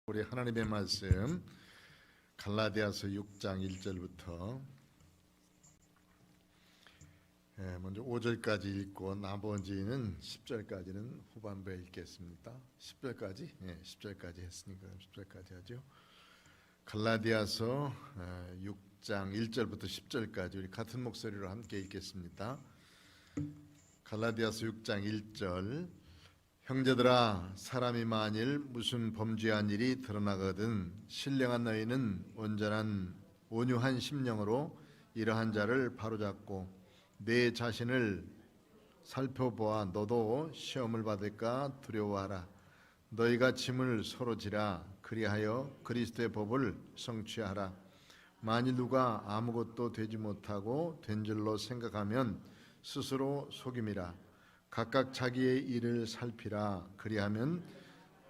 우리 하나님의 말씀 갈라디아서 6장 1절부터 먼저 5절까지 읽고 나머지는 10절까지는 후반부에 읽겠습니다. 10절까지? 10절까지 했으니까 10절까지 하죠. 갈라디아서 6장 1절부터 10절까지 우리 같은 목소리로 함께 읽겠습니다. 갈라디아서 6장 1절. 형제들아, 사람이 만일 무슨 범죄한 일이 드러나거든 신령한 너희는 온전한 온유한 심령으로 이러한 자를 바로잡고 내 자신을 살펴보아 너도 시험을 받을까 두려워하라. 너희가 짐을 서로 지라. 그리하여 그리스도의 법을 성취하라. 만일 누가 아무것도 되지 못하고 된 줄로 생각하면 스스로 속임이라. 각각 자기의 일을 살피라. 그리하면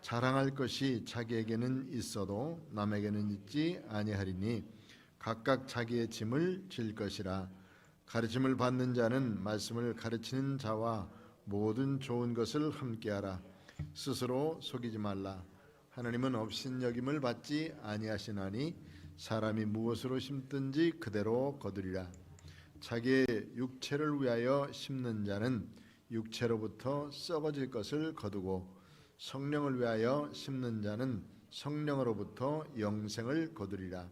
자랑할 것이 자기에게는 있어도 남에게는 있지 아니하리니 각각 자기의 짐을 질 것이라. 가르침을 받는 자는 말씀을 가르치는 자와 모든 좋은 것을 함께하라. 스스로 속이지 말라. 하나님은 업신여김을 받지 아니하시나니 사람이 무엇으로 심든지 그대로 거두리라. 자기의 육체를 위하여 심는 자는 육체로부터 썩어질 것을 거두고 성령을 위하여 심는 자는 성령으로부터 영생을 거두리라.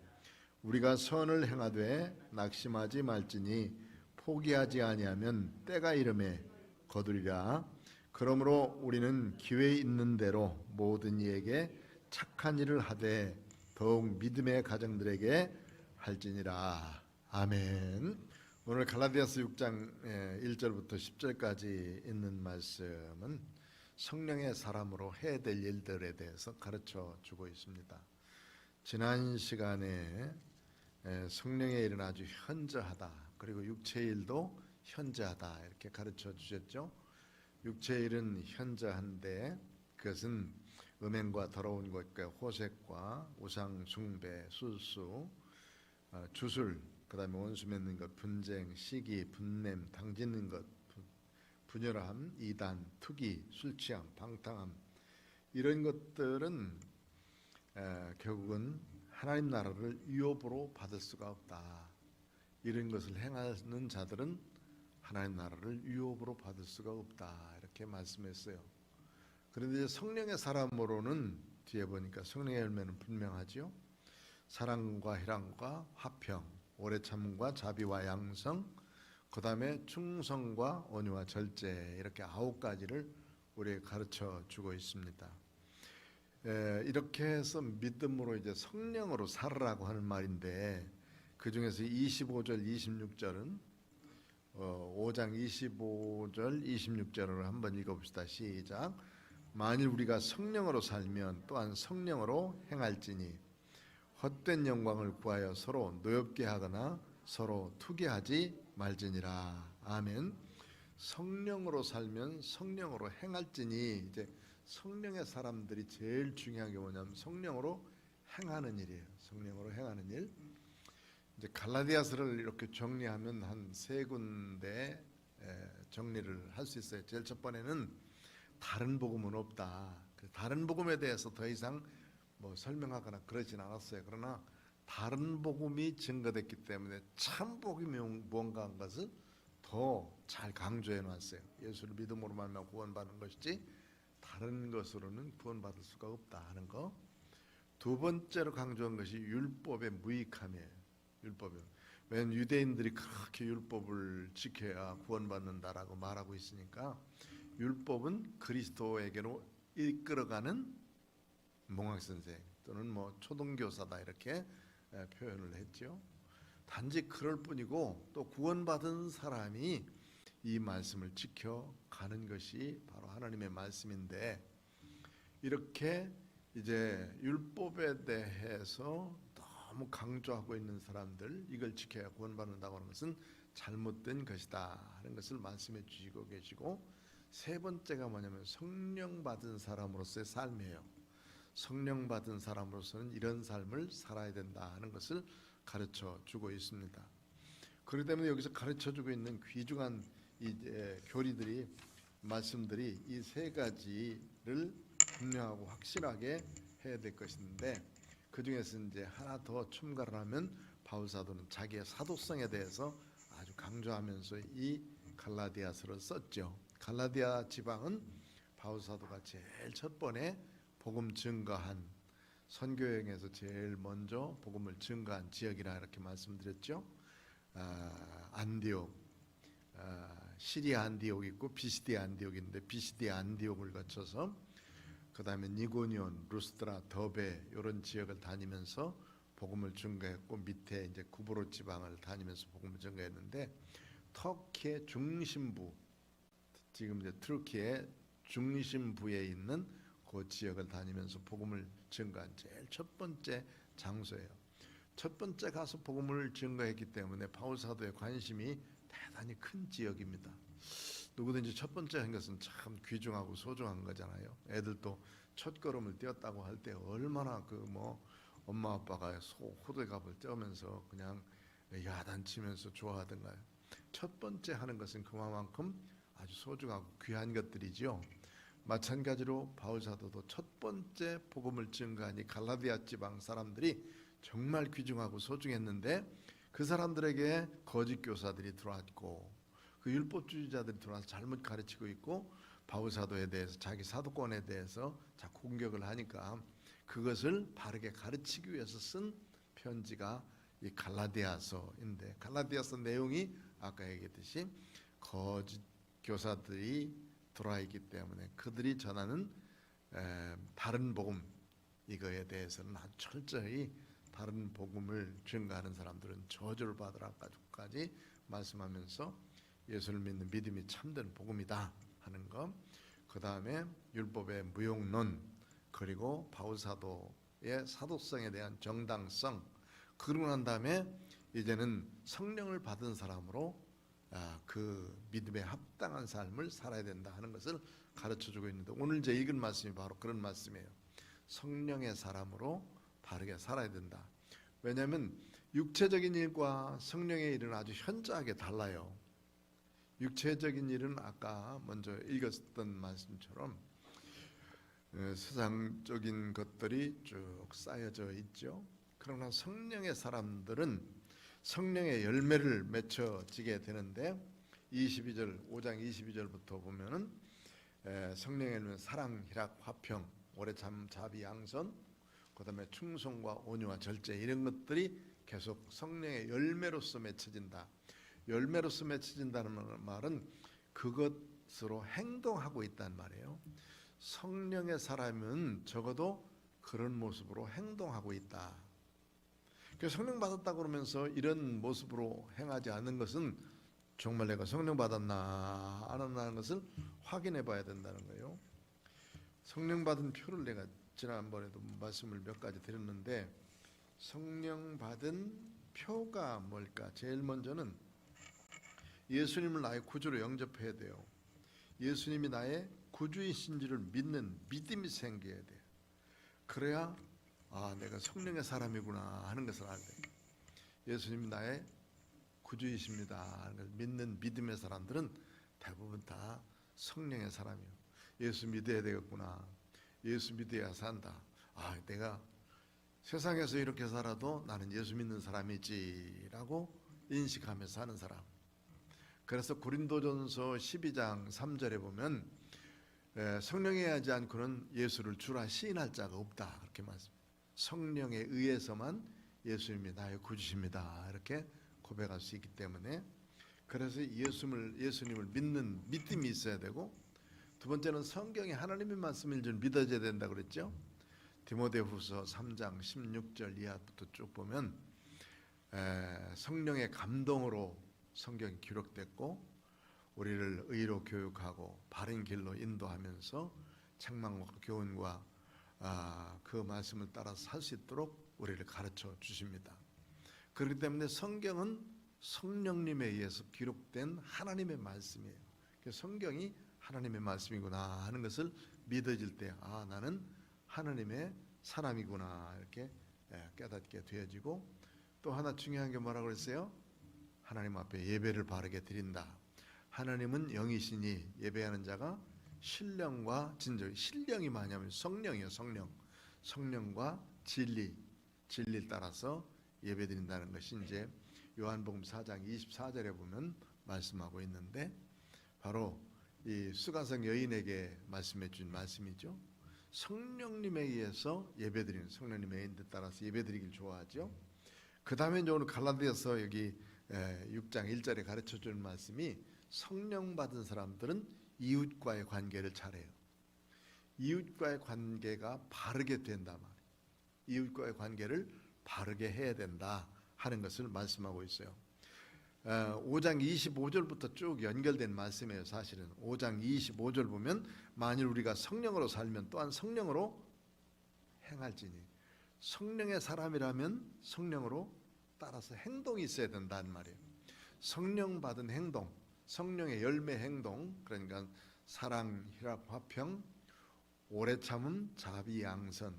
우리가 선을 행하되 낙심하지 말지니 포기하지 아니하면 때가 이름에 거두리라. 그러므로 우리는 기회 있는 대로 모든 이에게 착한 일을 하되 더욱 믿음의 가정들에게 할지니라. 아멘. 오늘 갈라디아서 6장 1절부터 10절까지 있는 말씀은 성령의 사람으로 해야 될 일들에 대해서 가르쳐 주고 있습니다. 지난 시간에 성령의 일은 아주 현저하다, 그리고 육체의 일도 현저하다 이렇게 가르쳐 주셨죠. 육체의 일은 현저한데 그것은 음행과 더러운 것과 호색과 우상 숭배, 술수, 주술, 그 다음에 원수 맺는 것, 분쟁, 시기, 분냄, 당짓는 것, 분열함, 이단, 투기, 술취함, 방탕함, 이런 것들은 결국은 하나님 나라를 유업으로 받을 수가 없다. 이런 것을 행하는 자들은 하나님 나라를 유업으로 받을 수가 없다 이렇게 말씀했어요. 그런데 성령의 사람으로는 뒤에 보니까 성령의 열매는 분명하지요. 사랑과 희락과 화평, 오래 참음과 자비와 양성, 그 다음에 충성과 온유와 절제, 이렇게 9가지를 우리에게 가르쳐 주고 있습니다. 이렇게 해서 믿음으로 이제 성령으로 살으라고 하는 말인데, 그 중에서 25절, 26절은 5장 25절, 26절을 한번 읽어봅시다. 시작. 만일 우리가 성령으로 살면 또한 성령으로 행할지니 헛된 영광을 구하여 서로 노엽게 하거나 서로 투기하지 말지니라. 아멘. 성령으로 살면 성령으로 행할지니, 이제 성령의 사람들이 제일 중요한 게 뭐냐면 성령으로 행하는 일이에요. 성령으로 행하는 일. 이제 갈라디아서를 이렇게 정리하면 한 3군데 정리를 할 수 있어요. 제일 첫 번에는 다른 복음은 없다. 다른 복음에 대해서 더 이상 설명하거나 그러진 않았어요. 그러나 다른 복음이 증거됐기 때문에 참 복음이 뭔가 한 것을 더 잘 강조해 놨어요. 예수를 믿음으로 말미암아 구원받는 것이지 다른 것으로는 구원받을 수가 없다 하는 거. 두 번째로 강조한 것이 율법의 무익함이에요. 율법이. 왜냐하면 유대인들이 그렇게 율법을 지켜야 구원받는다라고 말하고 있으니까 율법은 그리스도에게로 이끌어가는 몽학선생 또는 초등교사다 이렇게 표현을 했죠. 단지 그럴 뿐이고 또 구원받은 사람이 이 말씀을 지켜가는 것이 바로 하나님의 말씀인데, 이렇게 이제 율법에 대해서 너무 강조하고 있는 사람들, 이걸 지켜야 구원받는다고 하는 것은 잘못된 것이다 하는 것을 말씀해 주시고 계시고, 세 번째가 뭐냐면 성령 받은 사람으로서의 삶이에요. 성령 받은 사람으로서는 이런 삶을 살아야 된다 하는 것을 가르쳐 주고 있습니다. 그렇기 때문에 여기서 가르쳐 주고 있는 귀중한 교리들이, 말씀들이 이 3가지를 분명하고 확실하게 해야 될 것인데 그 중에서 이제 하나 더 첨가를 하면 바울 사도는 자기의 사도성에 대해서 아주 강조하면서 이 갈라디아서를 썼죠. 갈라디아 지방은 바울 사도가 제일 첫 번에 복음 증거한 선교 여행에서 제일 먼저 복음을 증거한 지역이라 이렇게 말씀드렸죠. 안디옥, 시리아 안디옥 있고 비시디아 안디옥 있는데 비시디아 안디옥을 거쳐서 그 다음에 니고니온, 루스드라, 더베 이런 지역을 다니면서 복음을 증거했고 밑에 이제 구브로 지방을 다니면서 복음을 증거했는데 터키의 중심부, 지금 이제 터키의 중심부에 있는 그 지역을 다니면서 복음을 증거한 제일 첫 번째 장소예요. 첫 번째 가서 복음을 증거했기 때문에 바울 사도의 관심이 대단히 큰 지역입니다. 누구든지 첫 번째 한 것은 참 귀중하고 소중한 거잖아요. 애들도 첫 걸음을 떼었다고 할 때 얼마나 그 뭐 엄마 아빠가 호들갑을 떠면서 그냥 야단치면서 좋아하던가요. 첫 번째 하는 것은 그만큼 아주 소중하고 귀한 것들이죠. 마찬가지로 바울 사도도 첫 번째 복음을 증거하니 갈라디아 지방 사람들이 정말 귀중하고 소중했는데 그 사람들에게 거짓 교사들이 들어왔고 그 율법주의자들이 들어와서 잘못 가르치고 있고 바울 사도에 대해서 자기 사도권에 대해서 자꾸 공격을 하니까 그것을 바르게 가르치기 위해서 쓴 편지가 이 갈라디아서인데 갈라디아서 내용이 아까 얘기했듯이 거짓 교사들이 들어와 있기 때문에 그들이 전하는 다른 복음 이거에 대해서는 아주 철저히 다른 복음을 증거하는 사람들은 저주를 받으라까지 말씀하면서 예수를 믿는 믿음이 참된 복음이다 하는 것, 그 다음에 율법의 무용론, 그리고 바울 사도의 사도성에 대한 정당성, 그러고 난 다음에 이제는 성령을 받은 사람으로 그 믿음에 합당한 삶을 살아야 된다 하는 것을 가르쳐주고 있는데 오늘 제 읽은 말씀이 바로 그런 말씀이에요. 성령의 사람으로 바르게 살아야 된다. 왜냐하면 육체적인 일과 성령의 일은 아주 현저하게 달라요. 육체적인 일은 아까 먼저 읽었던 말씀처럼 세상적인 것들이 쭉 쌓여져 있죠. 그러나 성령의 사람들은 성령의 열매를 맺혀지게 되는데 5장 22절부터 보면은 성령의 열매는 사랑, 희락, 화평, 오래 참, 자비, 양선, 그 다음에 충성과 온유와 절제 이런 것들이 계속 성령의 열매로서 맺혀진다. 열매로서 맺혀진다는 말은 그것으로 행동하고 있다는 말이에요. 성령의 사람은 적어도 그런 모습으로 행동하고 있다. 성령 받았다 그러면서 이런 모습으로 행하지 않는 것은 정말 내가 성령 받았나 안 받았나는 것을 확인해 봐야 된다는 거예요. 성령 받은 표를 내가 지난번에도 말씀을 몇 가지 드렸는데 성령 받은 표가 뭘까? 제일 먼저는 예수님을 나의 구주로 영접해야 돼요. 예수님이 나의 구주이신 줄을 믿는 믿음이 생겨야 돼요. 그래야 내가 성령의 사람이구나 하는 것을 알게 돼요. 예수님이 나의 구주이십니다 하는 걸 믿는 믿음의 사람들은 대부분 다 성령의 사람이에요. 예수 믿어야 되겠구나. 예수 믿어야 산다. 내가 세상에서 이렇게 살아도 나는 예수 믿는 사람이지라고 인식하면서 사는 사람. 그래서 고린도전서 12장 3절에 보면 성령에 하지 않고는 예수를 주라 시인할 자가 없다 그렇게 말씀. 성령에 의해서만 예수님이 나의 구주십니다 이렇게 고백할 수 있기 때문에 그래서 예수님을 믿는 믿음이 있어야 되고 두 번째는 성경에 하나님의 말씀을 좀 믿어져야 된다 그랬죠. 디모데후서 3장 16절 이하부터 쭉 보면 성령의 감동으로 성경이 기록됐고 우리를 의로 교육하고 바른 길로 인도하면서 책망과 교훈과 그 말씀을 따라서 살 수 있도록 우리를 가르쳐 주십니다. 그렇기 때문에 성경은 성령님에 의해서 기록된 하나님의 말씀이에요. 성경이 하나님의 말씀이구나 하는 것을 믿어질 때 나는 하나님의 사람이구나 이렇게 깨닫게 되어지고 또 하나 중요한 게 뭐라고 그랬어요? 하나님 앞에 예배를 바르게 드린다. 하나님은 영이시니 예배하는 자가 신령과 진정. 신령이 뭐냐면 성령이에요. 성령과 진리를 따라서 예배드린다는 것이 이제 요한복음 4장 24절에 보면 말씀하고 있는데, 바로 이 수가성 여인에게 말씀해 준 말씀이죠. 성령님에 의해서 예배드리는, 성령님의 인도에 따라서 예배드리길 좋아하죠. 그 다음에 이제 오늘 갈라디아서 여기 6장 1절에 가르쳐 주는 말씀이, 성령 받은 사람들은 이웃과의 관계를 잘해요. 이웃과의 관계가 바르게 된다 말이에요. 이웃과의 관계를 바르게 해야 된다 하는 것을 말씀하고 있어요. 5장 25절부터 쭉 연결된 말씀이에요. 사실은 5장 25절 보면, 만일 우리가 성령으로 살면 또한 성령으로 행할지니, 성령의 사람이라면 성령으로 따라서 행동이 있어야 된다는 말이에요. 성령 받은 행동, 성령의 열매 행동, 그러니까 사랑, 희락, 화평, 오래 참음, 자비, 양선,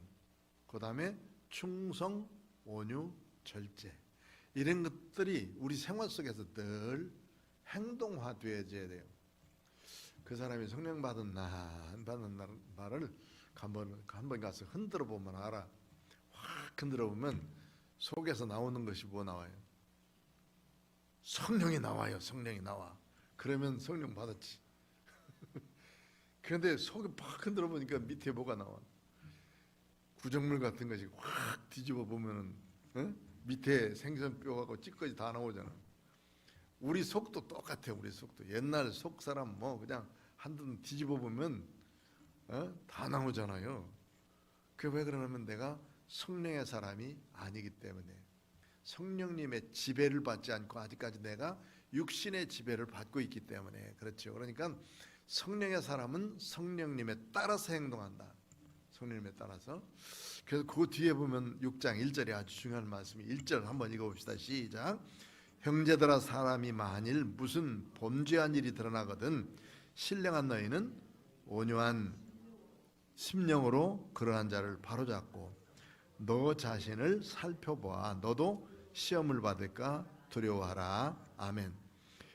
그 다음에 충성, 온유, 절제, 이런 것들이 우리 생활 속에서 늘 행동화되어져야 돼요. 그 사람이 성령 받은 나 안 받는 나를 한번 가서 흔들어 보면 알아. 확 흔들어 보면 속에서 나오는 것이 뭐 나와요? 성령이 나와요. 성령이 나와. 그러면 성령 받았지. 그런데 속에 팍 흔들어 보니까 밑에 뭐가 나와? 구정물 같은 것이 확 뒤집어 보면은 밑에 생선뼈하고 찌꺼기 다 나오잖아. 우리 속도 똑같아요. 우리 속도 옛날 속 사람 뭐 그냥 한번 뒤집어 보면 다 나오잖아요. 그게 왜 그러냐면 내가 성령의 사람이 아니기 때문에, 성령님의 지배를 받지 않고 아직까지 내가 육신의 지배를 받고 있기 때문에 그렇죠. 그러니까 성령의 사람은 성령님에 따라서 행동한다. 성령님에 따라서. 그래서 그 뒤에 보면 6장 1절에 아주 중요한 말씀이, 1절 한번 읽어봅시다. 시작. 형제들아, 사람이 만일 무슨 범죄한 일이 드러나거든 신령한 너희는 온유한 심령으로 그러한 자를 바로잡고 너 자신을 살펴보아 너도 시험을 받을까 두려워하라. 아멘.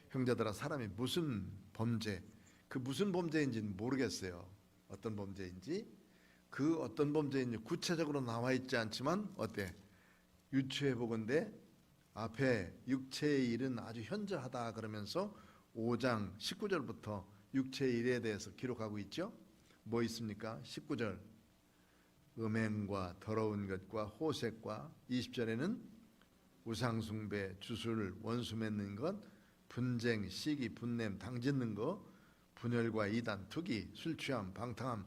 형제들아, 사람이 무슨 범죄, 그 무슨 범죄인지는 모르겠어요. 어떤 범죄인지, 그 어떤 범죄인지 구체적으로 나와 있지 않지만 어때? 유추해 보건대 앞에 육체의 일은 아주 현저하다 그러면서 5장 19절부터 육체의 일에 대해서 기록하고 있죠. 뭐 있습니까? 19절 음행과 더러운 것과 호색과, 20절에는 우상숭배, 주술, 원수 맺는 것, 분쟁, 시기, 분냄, 당짓는 것, 분열과 이단, 투기, 술취함, 방탕함,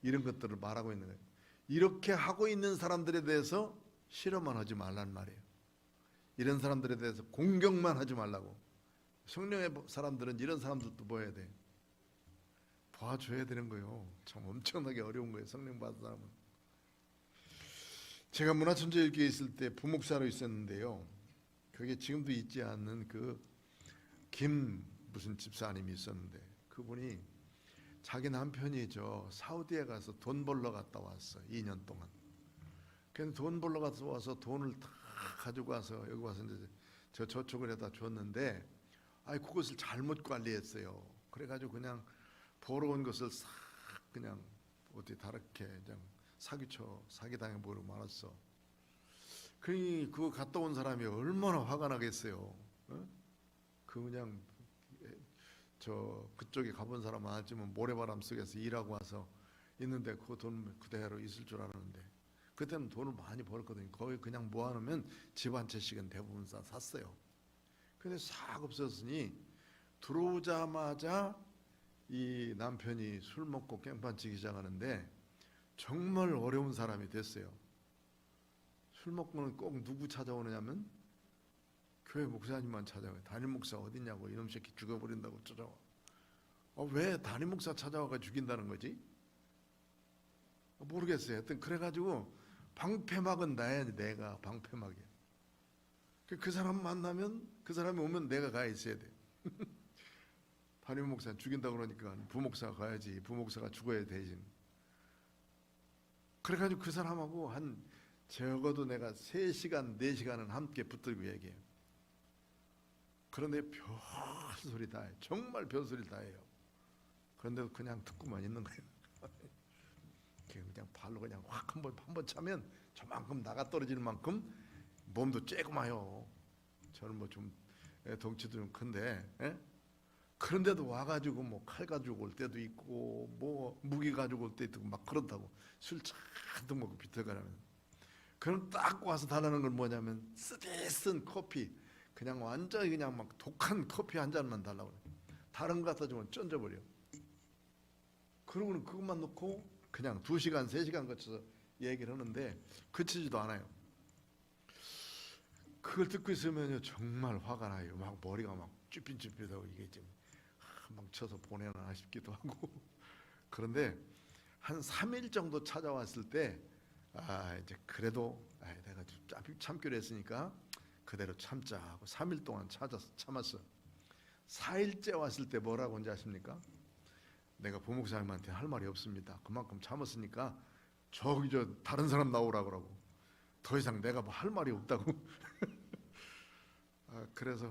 이런 것들을 말하고 있는 거예요. 이렇게 하고 있는 사람들에 대해서 실험만 하지 말란 말이에요. 이런 사람들에 대해서 공격만 하지 말라고. 성령의 사람들은 이런 사람들도 보여야 돼. 봐줘야 되는 거예요. 참 엄청나게 어려운 거예요. 성령 받은 사람은. 제가 문화천주교에 있을 때 부목사로 있었는데요. 그게 지금도 있지 않는 그 김 무슨 집사님이 있었는데, 그분이 자기 남편이 사우디에 가서 돈 벌러 갔다 왔어. 2년 동안. 그래서 돈 벌러 가서 와서 돈을 다 가지고 와서 여기 와서 이제 저축을 해다 줬는데, 그것을 잘못 관리했어요. 그래가지고 그냥 벌어온 것을 싹 그냥 어디 다르게 그냥 사기당해 버리고 말았어. 그러니 그거 갔다 온 사람이 얼마나 화가 나겠어요. 그냥 그쪽에 가본 사람은 알지만 모래바람 속에서 일하고 와서 있는데 그 돈 그대로 있을 줄 알았는데, 그때는 돈을 많이 벌었거든요. 거의 그냥 모아놓으면 집 한 채씩은 대부분 다 샀어요. 근데 싹 없었으니 들어오자마자 이 남편이 술 먹고 깽판 치기 시작하는데 정말 어려운 사람이 됐어요. 술 먹고는 꼭 누구 찾아오느냐면 교회 목사님만 찾아와요. 담임 목사 어딨냐고, 이놈 새끼 죽여버린다고 찾아와. 왜 담임 목사 찾아와가 죽인다는 거지? 모르겠어요. 하여튼 그래가지고 방패막은 나야, 내가 방패막이야. 그 사람 만나면, 그 사람이 오면 내가 가 있어야 돼. 담임 목사 죽인다고 그러니까 부목사가 가야지. 부목사가 죽어야 대신. 그래가지고 그 사람하고 한 적어도 내가 3시간 4시간은 함께 붙들고 얘기해요. 그런데 별소리 다 해요. 정말 별소리 다 해요. 그런데도 그냥 듣고만 있는 거예요. 그냥 그냥 발로 그냥 확 한번 차면 저만큼 나가 떨어지는 만큼 몸도 쬐고마요. 저는 뭐 좀 덩치도 좀 큰데, 예? 그런데도 와가지고 뭐 칼 가지고 올 때도 있고 뭐 무기 가지고 올 때도 있고 막 그런다고. 술 잔뜩 먹고 비틀거리면. 그럼 딱 와서 달라는 건 뭐냐면 쓰디쓴 커피, 그냥 완전히 그냥 막 독한 커피 한 잔만 달라고 그래. 다른 거 갖다 주면 쩐져버려. 그러고는 그것만 놓고 그냥 2시간 3시간 거쳐서 얘기를 하는데 그치지도 않아요. 그걸 듣고 있으면요 정말 화가 나요. 막 머리가 막 쭈삣쭈삣하고 이게 좀 망쳐서 보내나 싶기도 하고. 그런데 한 3일 정도 찾아왔을 때 이제 그래도 내가 좀 참기로 했으니까 그대로 참자 하고 3일 동안 참았어. 4일째 왔을 때 뭐라고 한지 아십니까? 내가 부목사님한테 할 말이 없습니다. 그만큼 참았으니까 저기 저 다른 사람 나오라고 그러고 더 이상 내가 뭐 할 말이 없다고. 그래서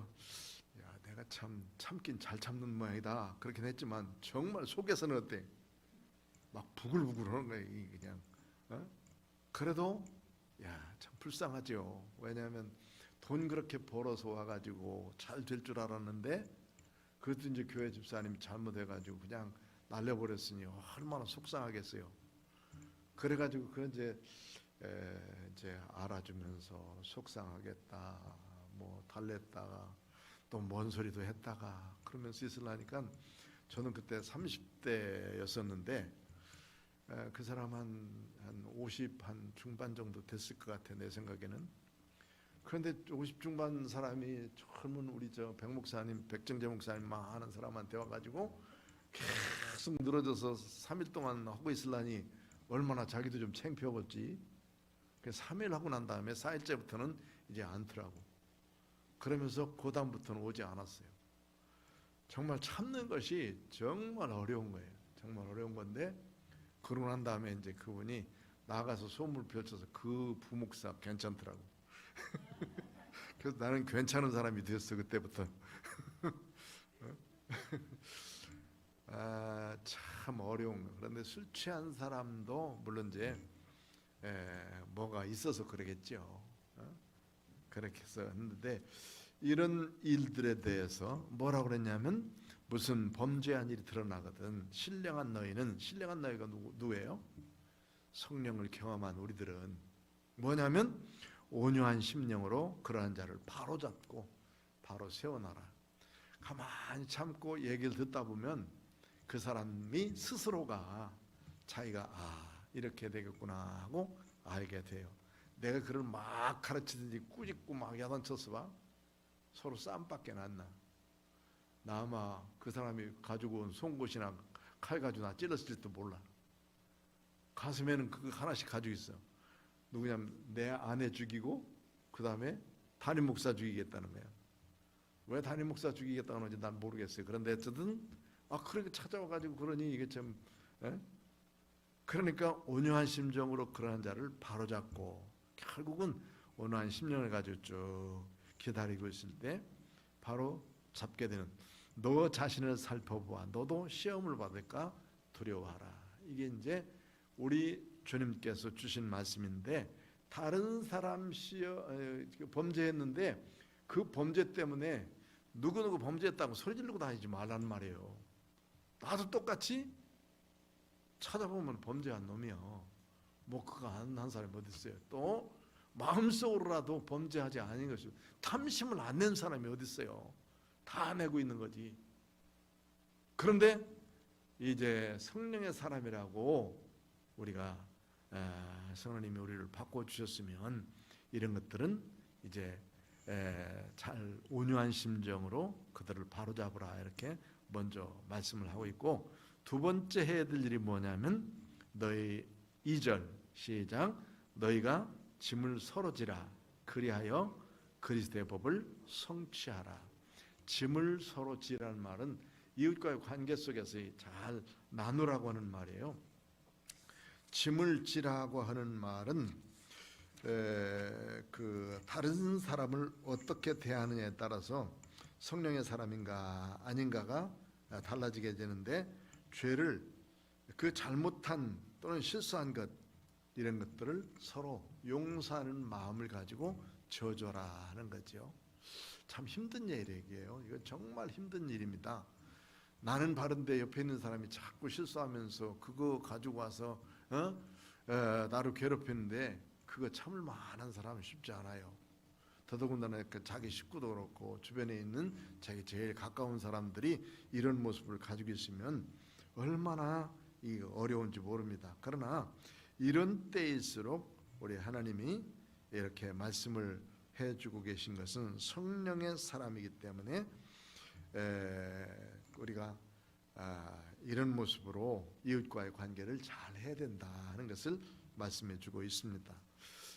야, 내가 참 참긴 잘 참는 모양이다 그렇긴 했지만 정말 속에서는 어때? 막 부글부글 하는 거야 그냥. 그래도 야, 참 불쌍하죠. 왜냐하면 돈 그렇게 벌어서 와가지고 잘 될 줄 알았는데 그것도 이제 교회 집사님이 잘못해가지고 그냥 날려버렸으니 얼마나 속상하겠어요. 그래가지고 그 이제 알아주면서 속상하겠다, 뭐 달랬다가 또 뭔 소리도 했다가 그러면서 있으려니까 저는 그때 30대였었는데 그 사람 한 50 한 중반 정도 됐을 것 같아 내 생각에는. 그런데 50 중반 사람이 젊은 우리 저 백 목사님, 백정재 목사님 많은 사람한테 와가지고 계속 늘어져서 3일 동안 하고 있으려니 얼마나 자기도 좀 창피하겠지. 그래서 3일 하고 난 다음에 4일째부터는 이제 않더라고. 그러면서 그 다음부터는 오지 않았어요. 정말 참는 것이 정말 어려운 거예요. 정말 어려운 건데 그러고 난 다음에 이제 그분이 나가서 소문을 펼쳐서 그 부목사 괜찮더라고. 그래서 나는 괜찮은 사람이 됐어 그때부터. 참 어려운 거. 그런데 술 취한 사람도 물론 이제 뭐가 있어서 그러겠죠. 그렇게 해서 했는데 이런 일들에 대해서 뭐라고 그랬냐면 무슨 범죄한 일이 드러나거든 신령한 너희가 누구예요? 성령을 경험한 우리들은 뭐냐면 온유한 심령으로 그러한 자를 바로잡고 바로 세워놔라. 가만히 참고 얘기를 듣다 보면 그 사람이 스스로가 자기가 이렇게 되겠구나 하고 알게 돼요. 내가 그를 막 가르치든지 꾸짖고 막 야단쳤어 봐. 서로 싸움밖에 안 나. 나 아마 그 사람이 가지고 온 송곳이나 칼 가지고 나 찔렀을지도 몰라. 가슴에는 그거 하나씩 가지고 있어. 누구냐면 내 아내 죽이고 그 다음에 담임 목사 죽이겠다는 거야. 왜 담임 목사 죽이겠다는 건지 난 모르겠어요. 그런데 어쨌든 그렇게 찾아와가지고 그러니 이게 참 그러니까 온유한 심정으로 그러한 자를 바로잡고 결국은 온유한 심령을 가지고 쭉 기다리고 있을 때 바로 잡게 되는 너 자신을 살펴보아 너도 시험을 받을까 두려워하라. 이게 이제 우리 주님께서 주신 말씀인데 다른 사람 범죄했는데 그 범죄 때문에 누구누구 범죄했다고 소리 지르고 다니지 말라는 말이에요. 나도 똑같이 찾아보면 범죄한 놈이요. 뭐 그거 안 한 사람이 어디 있어요. 또 마음속으로라도 범죄하지 않은 것이 탐심을 안 낸 사람이 어디 있어요. 다 내고 있는 거지. 그런데 이제 성령의 사람이라고 우리가 성령님이 우리를 바꿔주셨으면 이런 것들은 이제 잘 온유한 심정으로 그들을 바로잡으라 이렇게 먼저 말씀을 하고 있고 두 번째 해야 될 일이 뭐냐면 너희 2절 시작 너희가 짐을 서로 지라 그리하여 그리스도의 법을 성취하라. 짐을 서로 지라는 말은 이웃과의 관계 속에서 잘 나누라고 하는 말이에요. 짐을 지라고 하는 말은 그 다른 사람을 어떻게 대하느냐에 따라서 성령의 사람인가 아닌가가 달라지게 되는데 죄를 그 잘못한 또는 실수한 것 이런 것들을 서로 용서하는 마음을 가지고 저줘라 하는 거죠. 참 힘든 일이에요. 이거 정말 힘든 일입니다. 나는 바른데 옆에 있는 사람이 자꾸 실수하면서 그거 가지고 와서 나를 괴롭히는데 그거 참을 만한 사람은 쉽지 않아요. 더더군다나 자기 식구도 그렇고 주변에 있는 자기 제일 가까운 사람들이 이런 모습을 가지고 있으면 얼마나 어려운지 모릅니다. 그러나 이런 때일수록 우리 하나님이 이렇게 말씀을 해주고 계신 것은 성령의 사람이기 때문에 우리가 이런 모습으로 이웃과의 관계를 잘 해야 된다는 것을 말씀해주고 있습니다.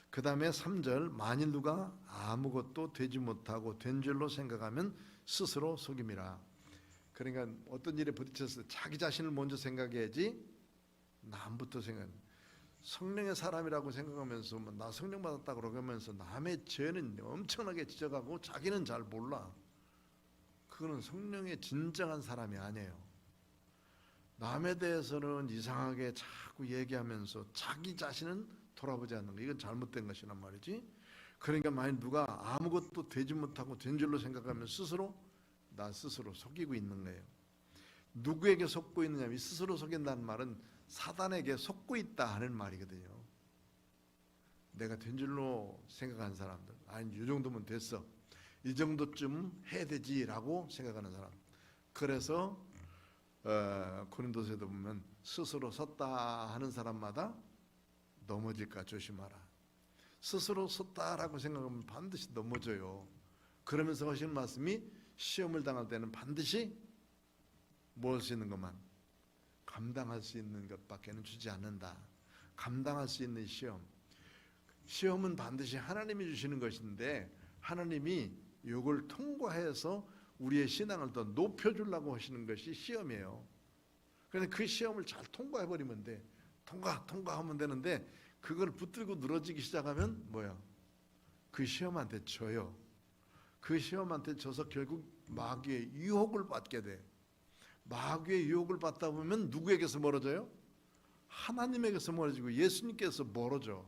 그 다음에 3절, 만일 누가 아무것도 되지 못하고 된 줄로 생각하면 스스로 속임이라. 그러니까 어떤 일에 부딪혀서 자기 자신을 먼저 생각해야지 남부터 생각. 성령의 사람이라고 생각하면서 나 성령 받았다 그러면서 남의 죄는 엄청나게 지적하고 자기는 잘 몰라. 그거는 성령의 진정한 사람이 아니에요. 남에 대해서는 이상하게 자꾸 얘기하면서 자기 자신은 돌아보지 않는 거, 이건 잘못된 것이란 말이지. 그러니까 만약 누가 아무것도 되지 못하고 된 줄로 생각하면 나 스스로 속이고 있는 거예요. 누구에게 속고 있느냐, 스스로 속인다는 말은 사단에게 속고 있다 하는 말이거든요. 내가 된 줄로 생각하는 사람들, 아니 이 정도면 됐어, 이 정도쯤 해야 되지라고 생각하는 사람. 그래서 고린도서에도 보면 스스로 섰다 하는 사람마다 넘어질까 조심하라. 스스로 섰다라고 생각하면 반드시 넘어져요. 그러면서 하시는 말씀이 시험을 당할 때는 반드시 뭘 수 있는 것만, 감당할 수 있는 것밖에는 주지 않는다. 감당할 수 있는 시험은 반드시 하나님이 주시는 것인데 하나님이 이걸 통과해서 우리의 신앙을 더 높여주려고 하시는 것이 시험이에요. 그래서 그 시험을 잘 통과해버리면 돼. 통과하면 되는데 그걸 붙들고 늘어지기 시작하면 뭐야? 그 시험한테 져요. 그 시험한테 져서 결국 마귀의 유혹을 받게 돼. 마귀의 유혹을 받다 보면 누구에게서 멀어져요? 하나님에게서 멀어지고 예수님께서 멀어져.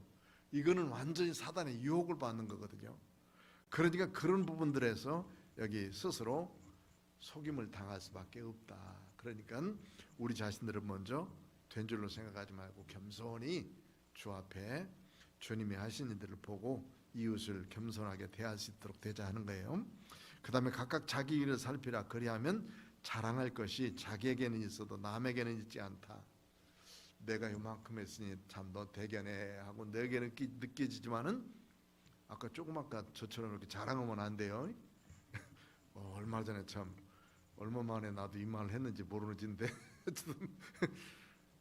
이거는 완전히 사단의 유혹을 받는 거거든요. 그러니까 그런 부분들에서 여기 스스로 속임을 당할 수밖에 없다. 그러니까 우리 자신들은 먼저 된 줄로 생각하지 말고 겸손히 주 앞에 주님이 하신 일들을 보고 이웃을 겸손하게 대할 수 있도록 되자 하는 거예요. 그 다음에 각각 자기 일을 살피라. 그리하면 자랑할 것이 자기에게는 있어도 남에게는 있지 않다. 내가 요만큼 했으니 참 너 대견해 하고 내게는 느껴지지만은 아까 조금 아까 저처럼 이렇게 자랑하면 안 돼요. 얼마 전에 참 얼마 만에 나도 이 말을 했는지 모르는데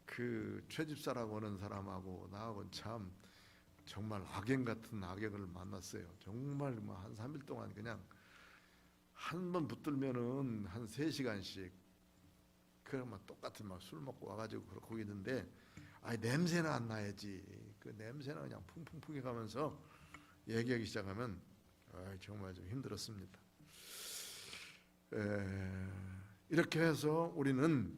그 최집사라고 하는 사람하고 나하고 참 정말 악행 같은 악역을 만났어요. 정말 뭐 한 3일 동안 그냥 한 번 붙들면은 한 3시간씩 그러면 똑같은 막 술 먹고 와가지고 그러고 있는데 냄새는 안 나야지. 그 냄새는 그냥 풍풍풍 해가면서 얘기하기 시작하면 정말 좀 힘들었습니다. 이렇게 해서 우리는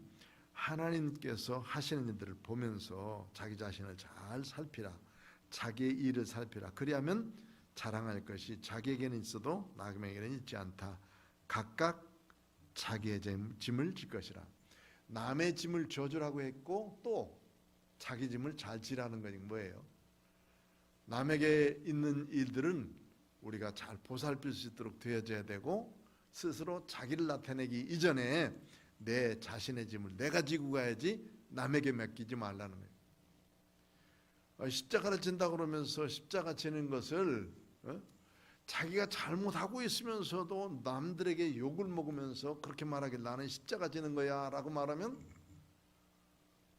하나님께서 하시는 일들을 보면서 자기 자신을 잘 살피라. 자기의 일을 살피라. 그리하면 자랑할 것이 자기에게는 있어도 남에게는 있지 않다. 각각 자기의 짐을 질 것이라. 남의 짐을 져주라고 했고 또 자기 짐을 잘 지라는 것이 뭐예요? 남에게 있는 일들은 우리가 잘 보살필 수 있도록 되어져야 되고 스스로 자기를 나타내기 이전에 내 자신의 짐을 내가 지고 가야지 남에게 맡기지 말라는 거예요. 십자가를 진다 그러면서 십자가 지는 것을 자기가 잘못하고 있으면서도 남들에게 욕을 먹으면서 그렇게 말하길 나는 십자가 지는 거야 라고 말하면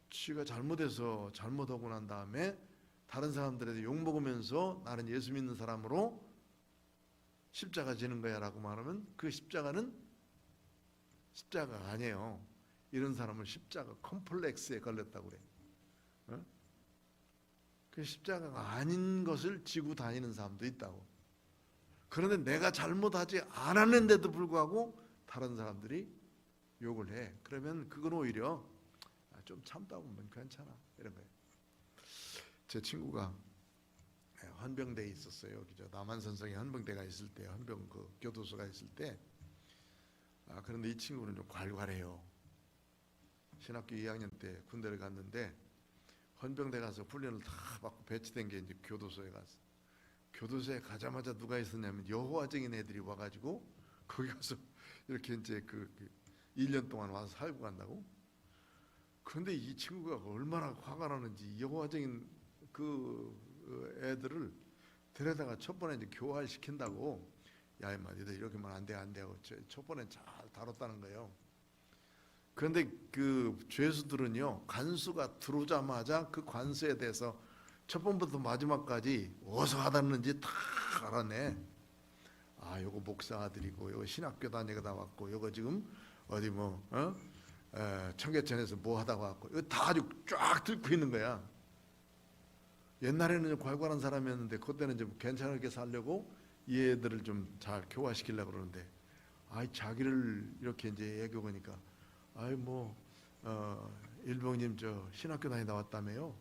지가 잘못해서 잘못하고 난 다음에 다른 사람들에게 욕 먹으면서 나는 예수 믿는 사람으로 십자가 지는 거야 라고 말하면 그 십자가는 십자가가 아니에요. 이런 사람은 십자가 컴플렉스에 걸렸다고 그래. 그 십자가가 아닌 것을 지고 다니는 사람도 있다고. 그런데 내가 잘못하지 않았는데도 불구하고 다른 사람들이 욕을 해. 그러면 그건 오히려 좀 참다 보면 괜찮아 이런 거예요. 제 친구가 헌병대에 있었어요. 그죠? 남한산성에 헌병대가 있을 때, 헌병 그 교도소가 있을 때, 그런데 이 친구는 좀 괄괄해요. 신학교 2학년 때 군대를 갔는데 헌병대 가서 훈련을 다 받고 배치된 게 이제 교도소에 갔어. 교도소에 가자마자 누가 있었냐면 여호와 증인 애들이 와가지고 거기 가서 이렇게 이제 그 1년 동안 와서 살고 간다고. 그런데 이 친구가 얼마나 화가 나는지 여호와 증인 그 애들을 데려다가 첫 번에 이제 교화를 시킨다고. 야 임마 너희들 이렇게 하면 안 돼 안 돼요. 첫 번에 잘 다뤘다는 거예요. 그런데 그 죄수들은요, 간수가 들어오자마자 그 관수에 대해서 첫 번부터 마지막까지 어디서 하다는지 다 알아내. 요거 목사 아들이고, 요거 신학교 다니다 왔고, 요거 지금 어디 뭐 청계천에서 뭐 하다가 왔고, 이거 다 아주 쫙 들고 있는 거야. 옛날에는 괄괄한 사람이었는데 그때는 좀 괜찮게 살려고 이 애들을 좀 잘 교화시키려고 그러는데, 자기를 이렇게 이제 애교 보니까, 일병님 저 신학교 다니다 왔다며요.